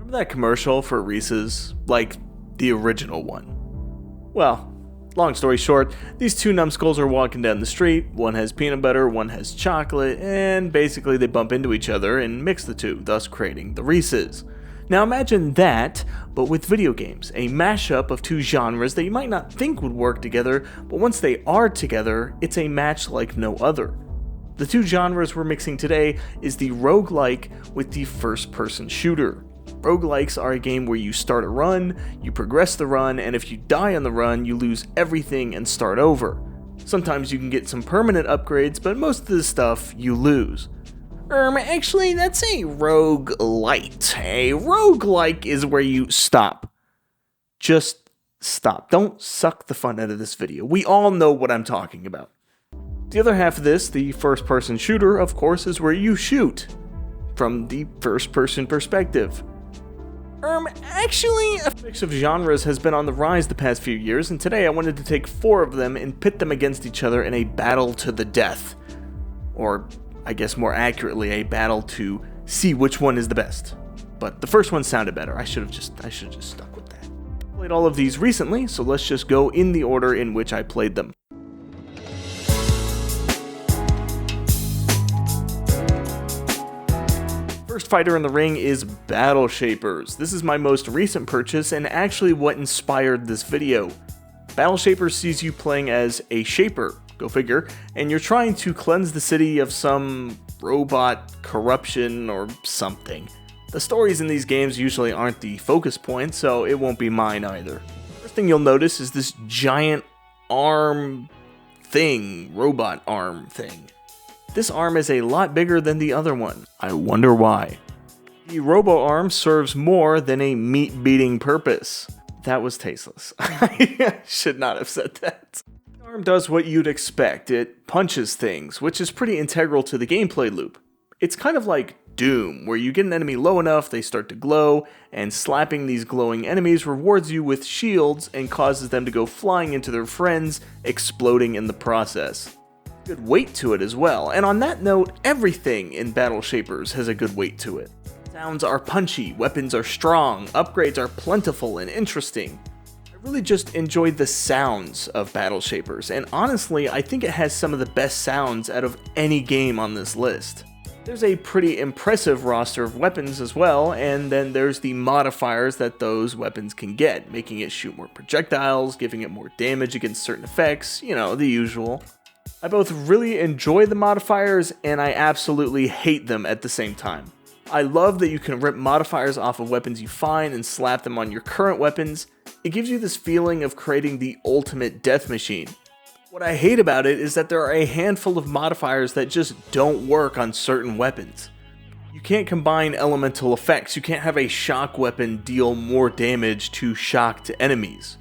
Remember that commercial for Reese's? Like, the original one. Well, long story short, these two numbskulls are walking down the street, one has peanut butter, one has chocolate, and basically they bump into each other and mix the two, thus creating the Reese's. Now imagine that, but with video games, a mashup of two genres that you might not think would work together, but once they are together, it's a match like no other. The two genres we're mixing today is the roguelike with the first-person shooter. Roguelikes are a game where you start a run, you progress the run, and if you die on the run, you lose everything and start over. Sometimes you can get some permanent upgrades, but most of the stuff you lose. Actually, that's a roguelite. A roguelike is where you stop. Just stop. Don't suck the fun out of this video. We all know what I'm talking about. The other half of this, the first-person shooter, of course, is where you shoot from the first-person perspective. Actually, a mix of genres has been on the rise the past few years, and today I wanted to take 4 of them and pit them against each other in a battle to the death. Or, I guess more accurately, a battle to see which one is the best. But the first one sounded better. I should have just stuck with that. I played all of these recently, so let's just go in the order in which I played them. First fighter in the ring is Battleship Shapers. This is my most recent purchase and actually what inspired this video. Battleship Shapers sees you playing as a shaper, go figure, and you're trying to cleanse the city of some robot corruption or something. The stories in these games usually aren't the focus point, so it won't be mine either. First thing you'll notice is this giant arm thing, robot arm thing. This arm is a lot bigger than the other one. I wonder why. The robo arm serves more than a meat-beating purpose. That was tasteless. I should not have said that. The arm does what you'd expect. It punches things, which is pretty integral to the gameplay loop. It's kind of like Doom, where you get an enemy low enough, they start to glow, and slapping these glowing enemies rewards you with shields and causes them to go flying into their friends, exploding in the process. Good weight to it as well, and on that note, everything in Battleship Shapers has a good weight to it. Sounds are punchy, weapons are strong, upgrades are plentiful and interesting. I really just enjoyed the sounds of Battleship Shapers, and honestly, I think it has some of the best sounds out of any game on this list. There's a pretty impressive roster of weapons as well, and then there's the modifiers that those weapons can get, making it shoot more projectiles, giving it more damage against certain effects, you know, the usual. I both really enjoy the modifiers and I absolutely hate them at the same time. I love that you can rip modifiers off of weapons you find and slap them on your current weapons. It gives you this feeling of creating the ultimate death machine. What I hate about it is that there are a handful of modifiers that just don't work on certain weapons. You can't combine elemental effects. You can't have a shock weapon deal more damage to shocked enemies.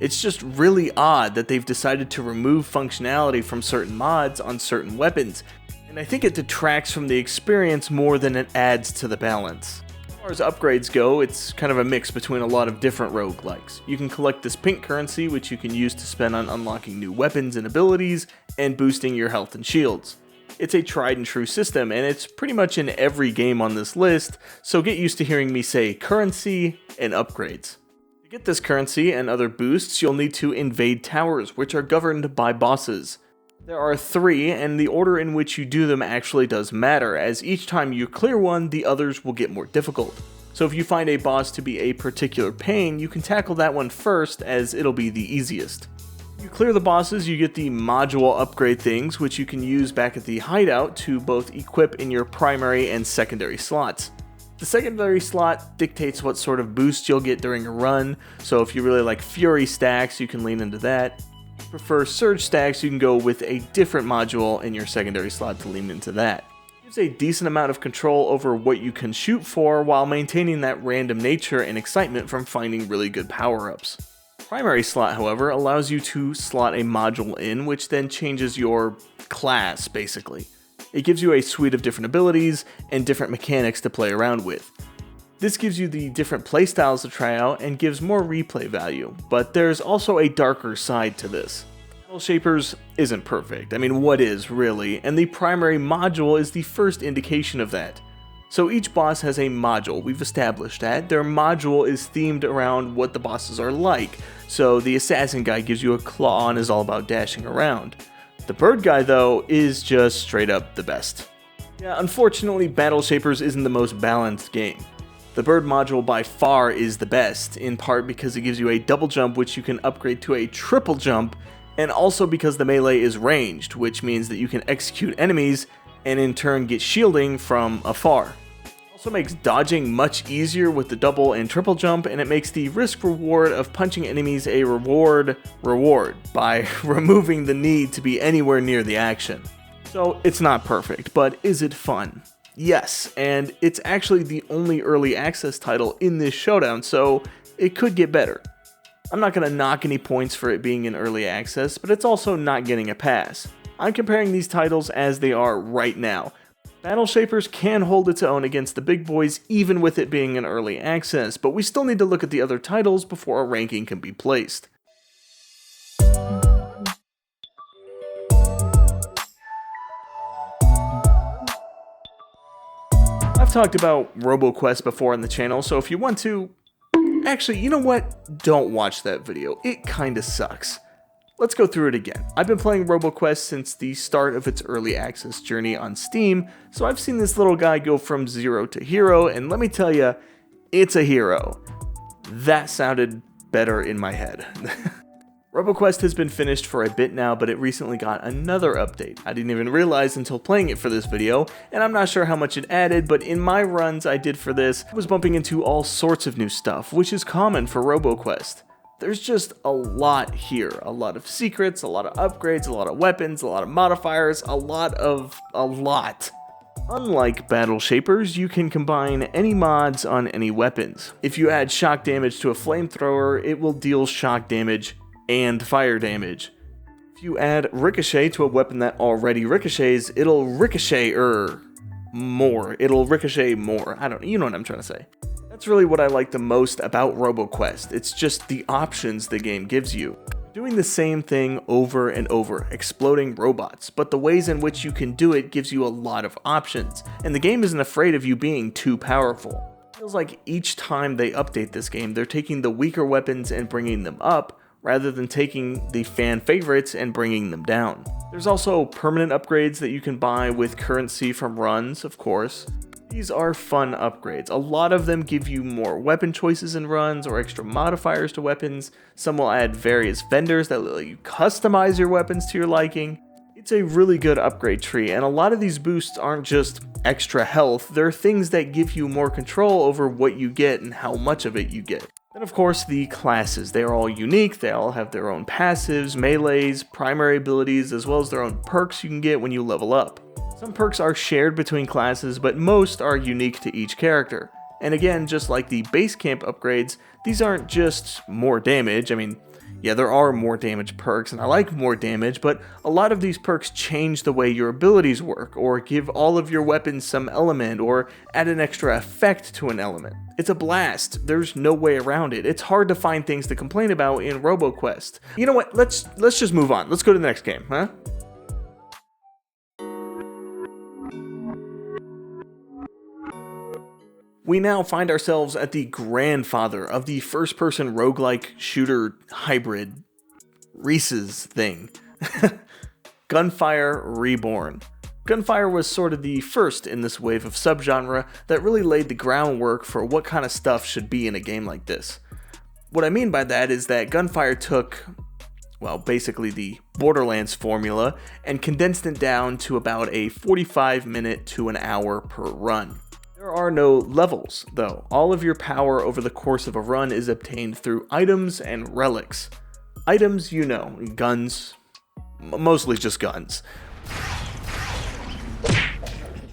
It's just really odd that they've decided to remove functionality from certain mods on certain weapons, and I think it detracts from the experience more than it adds to the balance. As far as upgrades go, it's kind of a mix between a lot of different roguelikes. You can collect this pink currency, which you can use to spend on unlocking new weapons and abilities, and boosting your health and shields. It's a tried and true system, and it's pretty much in every game on this list, so get used to hearing me say currency and upgrades. To get this currency and other boosts, you'll need to invade towers, which are governed by bosses. There are 3, and the order in which you do them actually does matter, as each time you clear one, the others will get more difficult. So if you find a boss to be a particular pain, you can tackle that one first, as it'll be the easiest. If you clear the bosses, you get the module upgrade things, which you can use back at the hideout to both equip in your primary and secondary slots. The secondary slot dictates what sort of boost you'll get during a run, so if you really like Fury stacks, you can lean into that. If you prefer Surge stacks, you can go with a different module in your secondary slot to lean into that. It gives a decent amount of control over what you can shoot for while maintaining that random nature and excitement from finding really good power-ups. Primary slot, however, allows you to slot a module in, which then changes your class, basically. It gives you a suite of different abilities and different mechanics to play around with. This gives you the different playstyles to try out and gives more replay value, but there's also a darker side to this. Battleship Shapers isn't perfect, I mean what is really, and the primary module is the first indication of that. So each boss has a module, we've established that. Their module is themed around what the bosses are like. So the assassin guy gives you a claw and is all about dashing around. The bird guy though is just straight up the best. Yeah, unfortunately Battle Shapers isn't the most balanced game. The bird module by far is the best, in part because it gives you a double jump which you can upgrade to a triple jump, and also because the melee is ranged, which means that you can execute enemies and in turn get shielding from afar. It also makes dodging much easier with the double and triple jump, and it makes the risk reward of punching enemies a reward by removing the need to be anywhere near the action. So it's not perfect, but is it fun? Yes, and it's actually the only early access title in this showdown, so it could get better. I'm not going to knock any points for it being in early access, but it's also not getting a pass. I'm comparing these titles as they are right now. Battle Shapers can hold its own against the big boys even with it being in early access, but we still need to look at the other titles before a ranking can be placed. I've talked about Robo Quest before on the channel, so if you want to... Actually, you know what? Don't watch that video. It kinda sucks. Let's go through it again. I've been playing Robo Quest since the start of its early access journey on Steam, so I've seen this little guy go from zero to hero, and let me tell you, it's a hero. That sounded better in my head. Robo Quest has been finished for a bit now, but it recently got another update. I didn't even realize until playing it for this video, and I'm not sure how much it added, but in my runs I did for this, I was bumping into all sorts of new stuff, which is common for Robo Quest. There's just a lot here. A lot of secrets, a lot of upgrades, a lot of weapons, a lot of modifiers, a lot. Unlike Battle Shapers, you can combine any mods on any weapons. If you add shock damage to a flamethrower, it will deal shock damage and fire damage. If you add ricochet to a weapon that already ricochets, it'll ricochet more. You know what I'm trying to say. That's really what I like the most about Robo Quest. It's just the options the game gives you. Doing the same thing over and over, exploding robots, but the ways in which you can do it gives you a lot of options, and the game isn't afraid of you being too powerful. It feels like each time they update this game, they're taking the weaker weapons and bringing them up, rather than taking the fan favorites and bringing them down. There's also permanent upgrades that you can buy with currency from runs, of course. These are fun upgrades. A lot of them give you more weapon choices in runs or extra modifiers to weapons. Some will add various vendors that let you customize your weapons to your liking. It's a really good upgrade tree, and a lot of these boosts aren't just extra health, they're things that give you more control over what you get and how much of it you get. Then of course the classes, they are all unique, they all have their own passives, melees, primary abilities, as well as their own perks you can get when you level up. Some perks are shared between classes, but most are unique to each character. And again, just like the base camp upgrades, these aren't just more damage. I mean, yeah, there are more damage perks, and I like more damage, but a lot of these perks change the way your abilities work, or give all of your weapons some element, or add an extra effect to an element. It's a blast. There's no way around it. It's hard to find things to complain about in Robo Quest. You know what? Let's just move on. Let's go to the next game, huh? We now find ourselves at the grandfather of the first-person roguelike shooter hybrid Reese's thing. Gunfire Reborn. Gunfire was sort of the first in this wave of subgenre that really laid the groundwork for what kind of stuff should be in a game like this. What I mean by that is that Gunfire took, well, basically the Borderlands formula and condensed it down to about a 45-minute to an hour per run. There are no levels, though. All of your power over the course of a run is obtained through items and relics. Items, you know, guns, mostly just guns.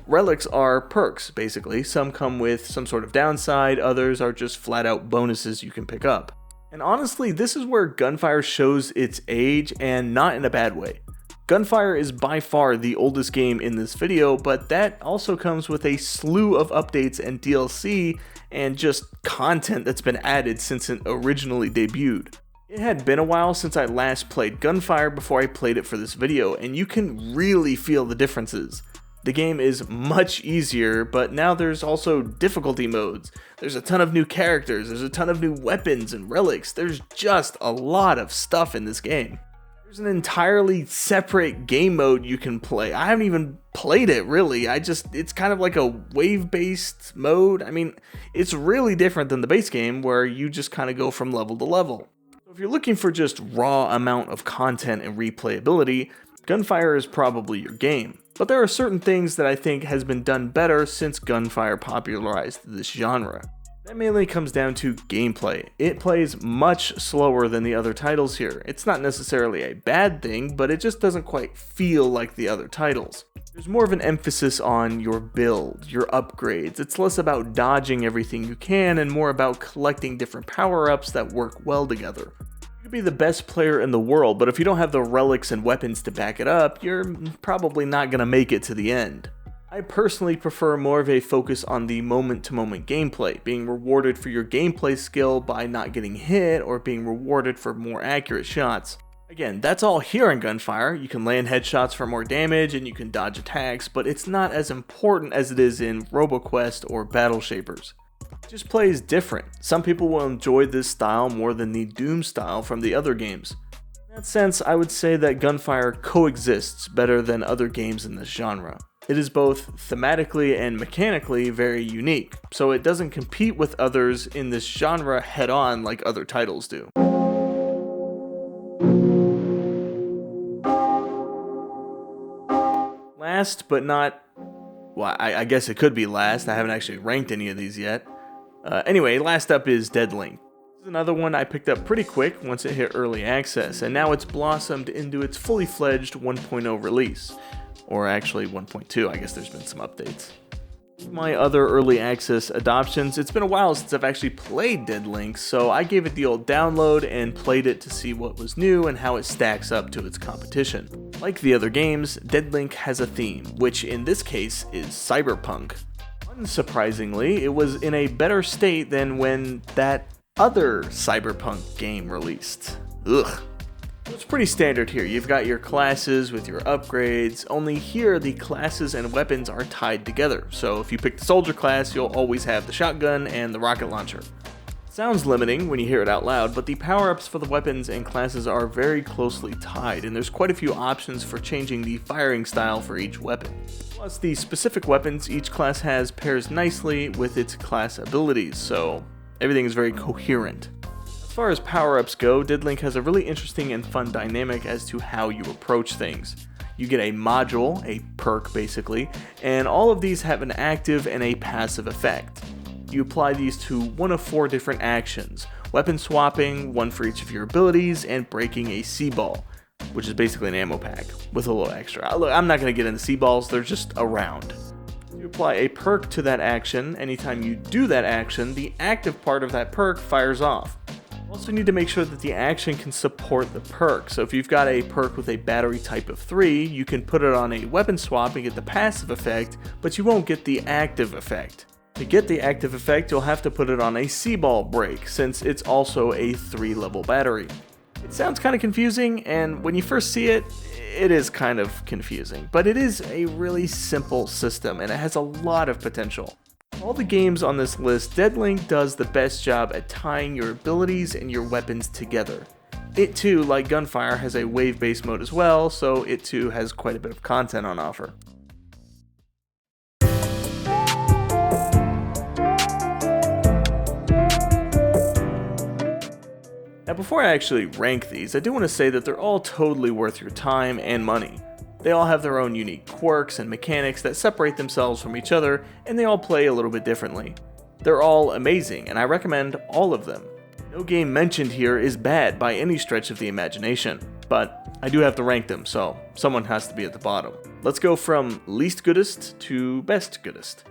Relics are perks, basically. Some come with some sort of downside, others are just flat out bonuses you can pick up. And honestly, this is where Gunfire shows its age, and not in a bad way. Gunfire is by far the oldest game in this video, but that also comes with a slew of updates and DLC and just content that's been added since it originally debuted. It had been a while since I last played Gunfire before I played it for this video, and you can really feel the differences. The game is much easier, but now there's also difficulty modes. There's a ton of new characters, there's a ton of new weapons and relics, there's just a lot of stuff in this game. There's an entirely separate game mode you can play. I haven't even played it really, it's kind of like a wave-based mode. I mean, it's really different than the base game where you just kind of go from level to level. So if you're looking for just raw amount of content and replayability, Gunfire is probably your game. But there are certain things that I think has been done better since Gunfire popularized this genre. That mainly comes down to gameplay. It plays much slower than the other titles here. It's not necessarily a bad thing, but it just doesn't quite feel like the other titles. There's more of an emphasis on your build, your upgrades. It's less about dodging everything you can and more about collecting different power-ups that work well together. You could be the best player in the world, but if you don't have the relics and weapons to back it up, you're probably not going to make it to the end. I personally prefer more of a focus on the moment-to-moment gameplay, being rewarded for your gameplay skill by not getting hit or being rewarded for more accurate shots. Again, that's all here in Gunfire. You can land headshots for more damage and you can dodge attacks, but it's not as important as it is in Robo Quest or Battleship Shapers. It just plays different. Some people will enjoy this style more than the Doom style from the other games. In that sense, I would say that Gunfire coexists better than other games in this genre. It is both thematically and mechanically very unique, so it doesn't compete with others in this genre head-on like other titles do. Last but not, well, I guess it could be last, I haven't actually ranked any of these yet. Anyway, last up is Deadlink. This is another one I picked up pretty quick once it hit early access, and now it's blossomed into its fully fledged 1.0 release. Or actually 1.2, I guess there's been some updates. My other early access adoptions, it's been a while since I've actually played Deadlink, so I gave it the old download and played it to see what was new and how it stacks up to its competition. Like the other games, Deadlink has a theme, which in this case is cyberpunk. Unsurprisingly, it was in a better state than when that other cyberpunk game released. Ugh. It's pretty standard here. You've got your classes with your upgrades, only here the classes and weapons are tied together. So if you pick the soldier class, you'll always have the shotgun and the rocket launcher. Sounds limiting when you hear it out loud, but the power-ups for the weapons and classes are very closely tied, and there's quite a few options for changing the firing style for each weapon. Plus, the specific weapons each class has pairs nicely with its class abilities, so everything is very coherent. As far as power-ups go, Deadlink has a really interesting and fun dynamic as to how you approach things. You get a module, a perk basically, and all of these have an active and a passive effect. You apply these to one of 4 different actions: weapon swapping, one for each of your abilities, and breaking a C-ball, which is basically an ammo pack with a little extra. Look, I'm not going to get into C-balls, they're just around. You apply a perk to that action. Anytime you do that action, the active part of that perk fires off. You also need to make sure that the action can support the perk. So if you've got a perk with a battery type of 3, you can put it on a weapon swap and get the passive effect, but you won't get the active effect. To get the active effect, you'll have to put it on a C-ball break, since it's also a 3-level battery. It sounds kind of confusing, and when you first see it, it is kind of confusing, but it is a really simple system, and it has a lot of potential. All the games on this list, Deadlink does the best job at tying your abilities and your weapons together. It too, like Gunfire, has a wave-based mode as well, so it too has quite a bit of content on offer. Now before I actually rank these, I do want to say that they're all totally worth your time and money. They all have their own unique quirks and mechanics that separate themselves from each other, and they all play a little bit differently. They're all amazing, and I recommend all of them. No game mentioned here is bad by any stretch of the imagination, but I do have to rank them, so someone has to be at the bottom. Let's go from least goodest to best goodest.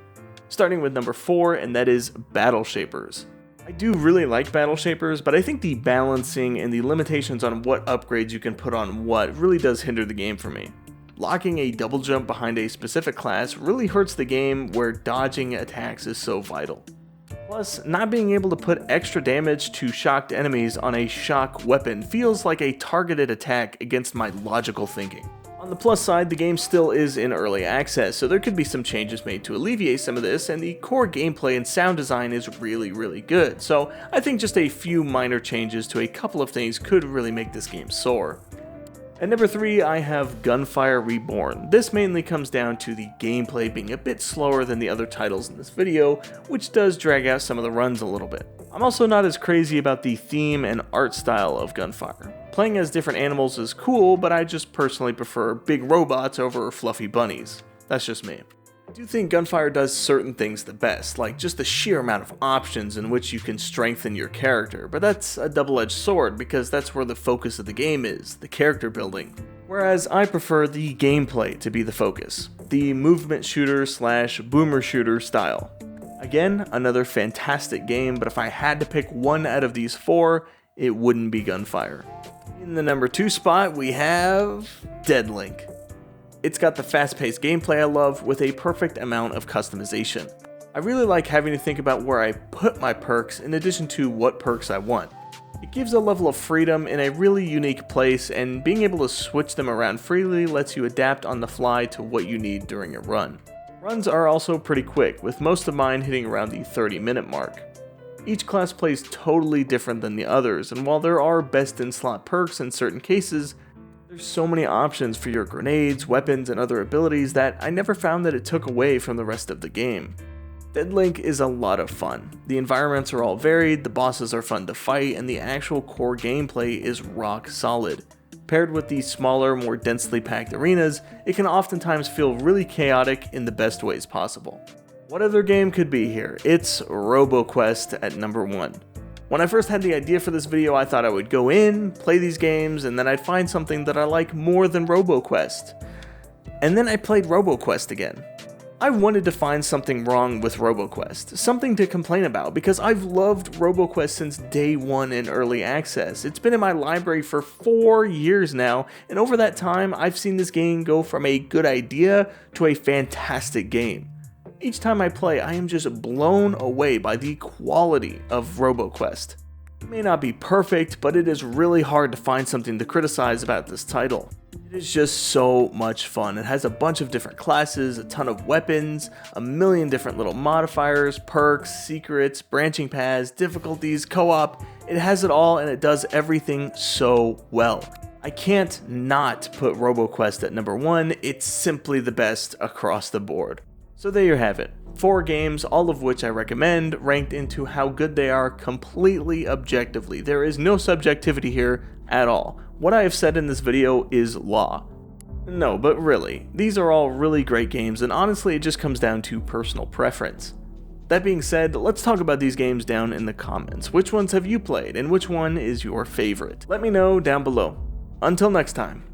Starting with number 4, and that is Battleship Shapers. I do really like Battleship Shapers, but I think the balancing and the limitations on what upgrades you can put on what really does hinder the game for me. Locking a double jump behind a specific class really hurts the game where dodging attacks is so vital. Plus, not being able to put extra damage to shocked enemies on a shock weapon feels like a targeted attack against my logical thinking. On On the plus side, the game still is in early access, so there could be some changes made to alleviate some of this, and the core gameplay and sound design is really good, so I think just a few minor changes to a couple of things could really make this game soar. At number 3, I have Gunfire Reborn. This mainly comes down to the gameplay being a bit slower than the other titles in this video, which does drag out some of the runs a little bit. I'm also not as crazy about the theme and art style of Gunfire. Playing as different animals is cool, but I just personally prefer big robots over fluffy bunnies. That's just me. I do think Gunfire does certain things the best, like just the sheer amount of options in which you can strengthen your character, but that's a double-edged sword because that's where the focus of the game is, the character building. Whereas I prefer the gameplay to be the focus, the movement shooter / boomer shooter style. Again, another fantastic game, but if I had to pick one out of these 4, it wouldn't be Gunfire. In the number 2 spot, we have Deadlink. It's got the fast-paced gameplay I love with a perfect amount of customization. I really like having to think about where I put my perks in addition to what perks I want. It gives a level of freedom in a really unique place, and being able to switch them around freely lets you adapt on the fly to what you need during a run. Runs are also pretty quick, with most of mine hitting around the 30-minute mark. Each class plays totally different than the others, and while there are best-in-slot perks in certain cases, there's so many options for your grenades, weapons, and other abilities that I never found that it took away from the rest of the game. Deadlink is a lot of fun. The environments are all varied, the bosses are fun to fight, and the actual core gameplay is rock solid. Paired with these smaller, more densely packed arenas, it can oftentimes feel really chaotic in the best ways possible. What other game could be here? It's Robo Quest at number 1. When I first had the idea for this video, I thought I would go in, play these games, and then I'd find something that I like more than Robo Quest. And then I played Robo Quest again. I wanted to find something wrong with Robo Quest, something to complain about, because I've loved Robo Quest since day 1 in early access. It's been in my library for 4 years now, and over that time, I've seen this game go from a good idea to a fantastic game. Each time I play, I am just blown away by the quality of Robo Quest. It may not be perfect, but it is really hard to find something to criticize about this title. It is just so much fun. It has a bunch of different classes, a ton of weapons, a million different little modifiers, perks, secrets, branching paths, difficulties, co-op. It has it all, and it does everything so well. I can't not put Robo Quest at number 1. It's simply the best across the board. So there you have it. 4 games, all of which I recommend, ranked into how good they are completely objectively. There is no subjectivity here at all. What I have said in this video is law. No, but really, these are all really great games, and honestly it just comes down to personal preference. That being said, let's talk about these games down in the comments. Which ones have you played, and which one is your favorite? Let me know down below. Until next time.